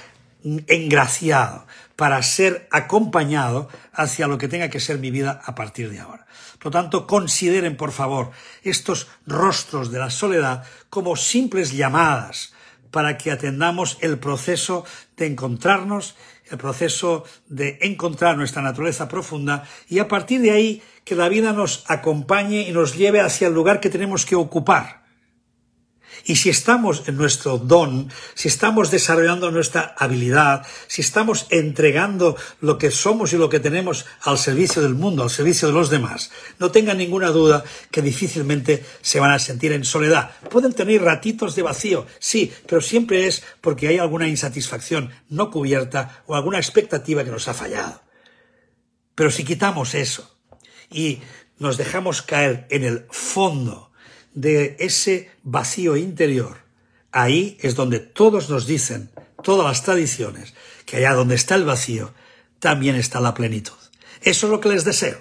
engraciado, para ser acompañado hacia lo que tenga que ser mi vida a partir de ahora. Por lo tanto, consideren, por favor, estos rostros de la soledad como simples llamadas para que atendamos el proceso de encontrarnos, el proceso de encontrar nuestra naturaleza profunda, y a partir de ahí que la vida nos acompañe y nos lleve hacia el lugar que tenemos que ocupar. Y si estamos en nuestro don, si estamos desarrollando nuestra habilidad, si estamos entregando lo que somos y lo que tenemos al servicio del mundo, al servicio de los demás, no tengan ninguna duda que difícilmente se van a sentir en soledad. Pueden tener ratitos de vacío, sí, pero siempre es porque hay alguna insatisfacción no cubierta o alguna expectativa que nos ha fallado. Pero si quitamos eso y nos dejamos caer en el fondo de ese vacío interior, ahí es donde todos nos dicen, todas las tradiciones, que allá donde está el vacío, también está la plenitud. Eso es lo que les deseo.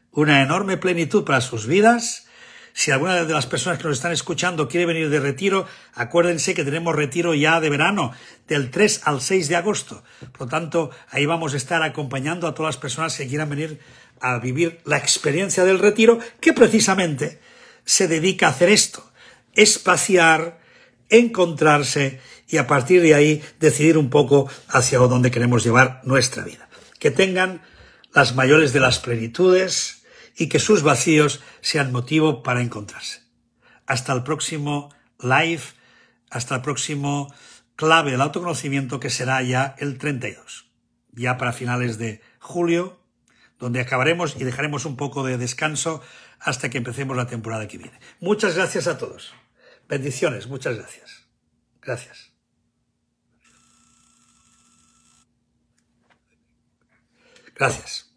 Una enorme plenitud para sus vidas. Si alguna de las personas que nos están escuchando quiere venir de retiro, acuérdense que tenemos retiro ya de verano, del 3 al 6 de agosto. Por lo tanto, ahí vamos a estar acompañando a todas las personas que quieran venir a vivir la experiencia del retiro, que precisamente se dedica a hacer esto: espaciar, encontrarse y a partir de ahí decidir un poco hacia dónde queremos llevar nuestra vida. Que tengan las mayores de las plenitudes y que sus vacíos sean motivo para encontrarse. Hasta el próximo live, hasta el próximo clave del autoconocimiento, que será ya el 32, ya para finales de julio, donde acabaremos y dejaremos un poco de descanso hasta que empecemos la temporada que viene. Muchas gracias a todos. Bendiciones, muchas gracias. Gracias. Gracias.